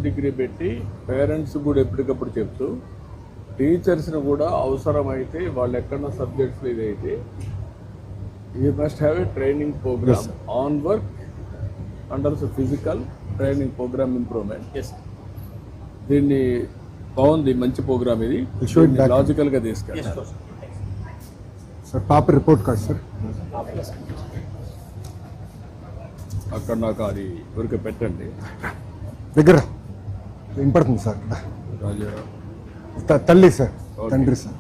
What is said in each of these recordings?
Degree పెట్టి parents కూడా ఎప్పటికప్పుడు చెప్తూ టీచర్స్ని కూడా అవసరమైతే వాళ్ళు ఎక్కడన్నా సబ్జెక్ట్స్ ఇదైతే you must have a training program on work under physical training program improvement. దీన్ని బాగుంది, మంచి ప్రోగ్రామ్ ఇది, లాజికల్గా తీసుకెళ్ళాలి. సార్ పాప రిపోర్ట్ కార్డ్ సార్ అక్కడ నాకు అది ఊరికే పెట్టండి. దగ్గర వినపడుతుంది సార్. రాజారావు తల్లి సార్, తండ్రి సార్.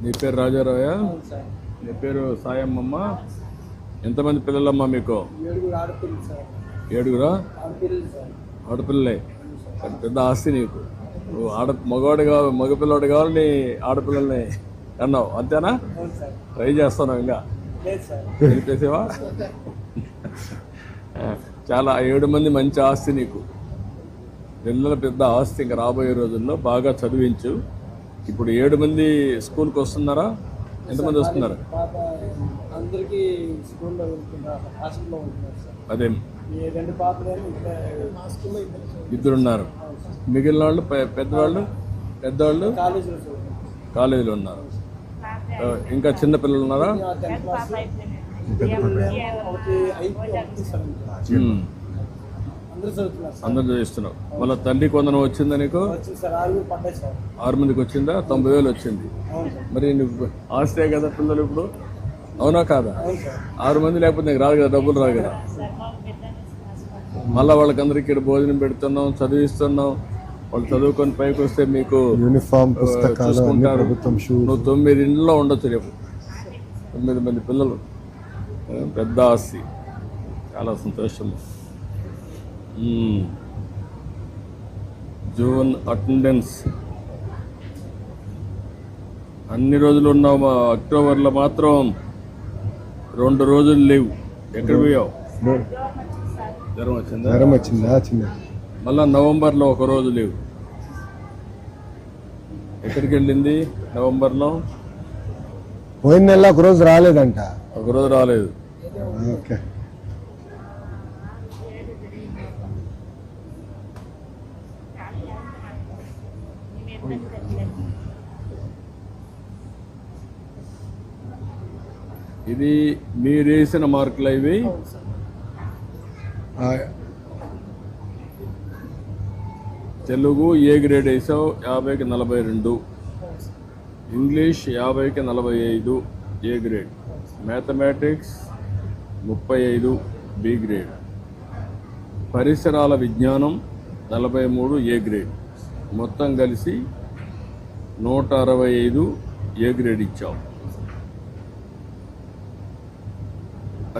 నీ పేరు రాజారావయా? నీ పేరు సాయమ్మమ్మ. ఎంతమంది పిల్లలమ్మా మీకు? 7 ఆడపిల్లలే. పెద్ద ఆస్తి నీకు. నువ్వు మగవాడు కావాలి, మగపిల్లవాడు కావాలి, నీ ఆడపిల్లల్ని అన్నావు అంతేనా? ట్రై చేస్తున్నావు ఇంకా చెప్పేసేవా? చాలా 7 మంది మంచి ఆస్తి నీకు. పిల్లల పెద్ద ఆస్తి. ఇంకా రాబోయే రోజుల్లో బాగా చదివించు. ఇప్పుడు 7 మంది స్కూల్కి వస్తున్నారా? ఎంతమంది వస్తున్నారు? అదే 2 ఉన్నారు. మిగిలిన వాళ్ళు పెద్దవాళ్ళు కాలేజీలో ఉన్నారు. ఇంకా చిన్న పిల్లలు ఉన్నారా? అందరూ చదివిస్తున్నావు. మళ్ళీ తల్లి కొందరం వచ్చిందా నీకు? 6 మందికి వచ్చిందా? 90,000 వచ్చింది. మరి నువ్వు ఆస్తే కదా పిల్లలు ఇప్పుడు, అవునా కాదా? 6 మంది లేకపోతే నీకు రాదు కదా, డబ్బులు రాదు కదా. మళ్ళీ వాళ్ళకందరికి ఇక్కడ భోజనం పెడుతున్నాం, చదివిస్తున్నాం. వాళ్ళు చదువుకొని పైకి వస్తే మీకు యూనిఫామ్, చూసుకుంటారు. నువ్వు 9 ఇంట్లో ఉండొచ్చు రేపు. 9 మంది పిల్లలు, పెద్ద ఆస్తి. చాలా సంతోషం. జూన్ అటెండెన్స్ అన్ని రోజులు ఉన్నావు. అక్టోబర్లో మాత్రం 2 రోజులు లేవు. ఎక్కడ పోయావు? జ్వరం వచ్చిందా? మళ్ళా నవంబర్లో 1 రోజు లేవు. ఎక్కడికి వెళ్ళింది నవంబర్లో? పోయిన నెల 1 రోజు రాలేదంట. 1 రోజు రాలేదు. ఓకే. ఇది మీరేసిన మార్కులు ఇవి. తెలుగు ఏ గ్రేడ్ వేసావు? 50కి 42. ఇంగ్లీష్ 50కి 45 A grade. Mathematics 35 B grade. పరిసరాల విజ్ఞానం 43 ఏ గ్రేడ్. మొత్తం కలిసి 165 ఏ గ్రేడ్ ఇచ్చావు.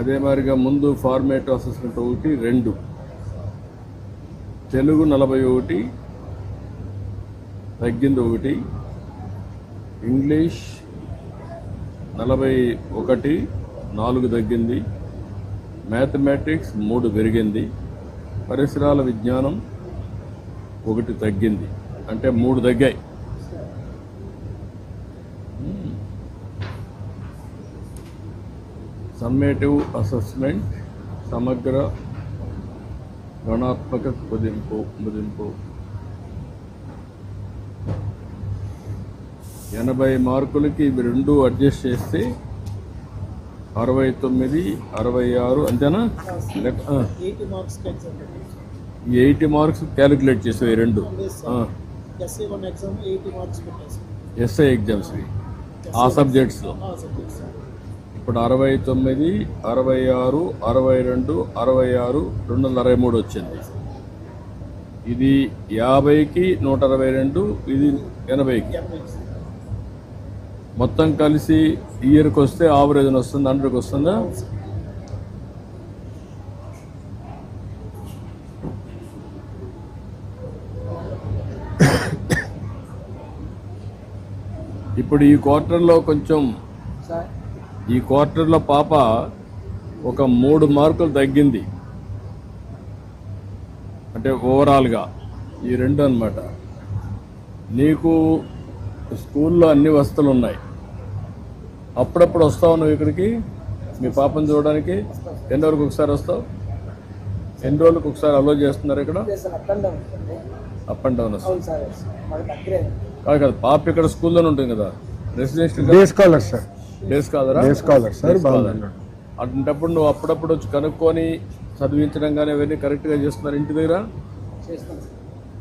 అదే మాదిరిగా ముందు ఫార్మేటివ్ అసెస్మెంట్ 1, 2. తెలుగు 41 తగ్గింది 1. ఇంగ్లీష్ 41 4 తగ్గింది. మ్యాథమెటిక్స్ 3 పెరిగింది. పరిసరాల విజ్ఞానం 1 తగ్గింది. అంటే 3 తగ్గాయి. సమ్మేటివ్ అసెస్మెంట్ సమగ్ర గణాత్మక కుదింపు 80 మార్కులకి ఇవి 2 అడ్జస్ట్ చేస్తే 69, 66 అంతేనా? 80 మార్క్స్ క్యాలిక్యులేట్ చేసేవి 2. ఎస్ఐ ఎగ్జామ్స్వి ఆ సబ్జెక్ట్స్లో. ఇప్పుడు 69, 66, 62, 66, 223 వచ్చింది. ఇది 50కి 122, ఇది 80కి. మొత్తం కలిసి ఇయర్కి వస్తే ఆవరేజ్ వస్తుంది, 100కి వస్తుందా? ఇప్పుడు ఈ క్వార్టర్లో పాప ఒక 3 మార్కులు తగ్గింది. అంటే ఓవరాల్గా ఈ 2 అన్నమాట. నీకు స్కూల్లో అన్ని వసతులు ఉన్నాయి. అప్పుడప్పుడు వస్తావు నువ్వు ఇక్కడికి మీ పాపను చూడడానికి? ఎన్ని వరకు ఒకసారి వస్తావు? ఎన్ని రోజులకు ఒకసారి అలో చేస్తున్నారు ఇక్కడ? సార్ అప్ అండ్ డౌన్ ఉంటుంది. అప్ అండ్ డౌన్ వస్తుంది. అవును సార్, మాకు దగ్గరే. కాదు కదా, పాప ఇక్కడ స్కూల్లోనే ఉంటుంది కదా, residential day scholar sir, days కాదరా? Day scholar sir. Day scholar. బాగున్నాడు. అటువంటప్పుడు నువ్వు అప్పుడప్పుడు వచ్చి కనుక్కొని చదివించడం కానీ అవన్నీ కరెక్ట్గా చేస్తున్నారు ఇంటి దగ్గర? చేస్తాం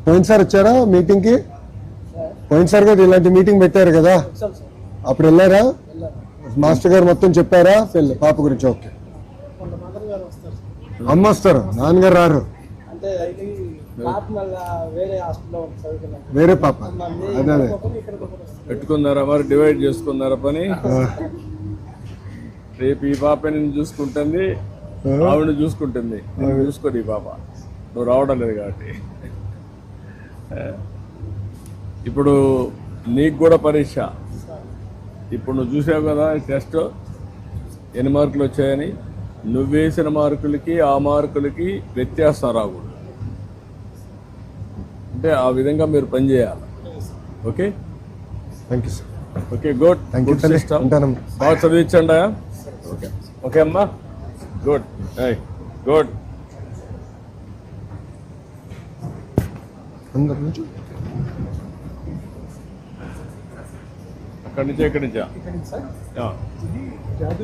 పోయినసారి వచ్చారా మీటింగ్ కి? సార్. పోయినసారి కూడా ఇలాంటి మీటింగ్ పెట్టారు కదా, వచ్చాం సార్, అప్పుడు వెళ్ళారా? వెళ్ళాము. మాస్టర్ గారు మొత్తం చెప్పారా పాప గురించి? ఓకే. కొంత మదర్ గారు వస్తారు సార్. అమ్మ వస్తారు, నాన్నగారు రారు. అంటే ఇది పాప మళ్ళా వేరే హాస్పిటల్లో ఉంది చదువుకున్నాం. వేరే పాప. అదే అదే. ఇక్కడికి ఒకరు వస్తారు. పెట్టుకున్నారా మరి, డివైడ్ చేసుకున్నారా పని? రేపు ఈ పాప నేను చూసుకుంటుంది, ఆవిడ చూసుకుంటుంది, నేను చూసుకోండి ఈ పాప, నువ్వు రావడం లేదు కాబట్టి. ఇప్పుడు నీకు కూడా పరీక్ష. ఇప్పుడు నువ్వు చూసావు కదా టెస్ట్ ఎన్ని మార్కులు వచ్చాయని. నువ్వు వేసిన మార్కులకి ఆ మార్కులకి వ్యత్యాసం రాకూడదు. అంటే ఆ విధంగా మీరు పనిచేయాలి. Okay thank you sir. Okay, good. Thank you good sir. System. ఉంటానమ్మా. బాగా చదివించండి. ఓకే ఓకే అమ్మా, గుడ్ గుడ్. అందరి నుంచి అక్కడి నుంచా? ఇక్కడి నుంచా? ఇక్కడి నుంచి సార్ ఆ. ఇది జాదు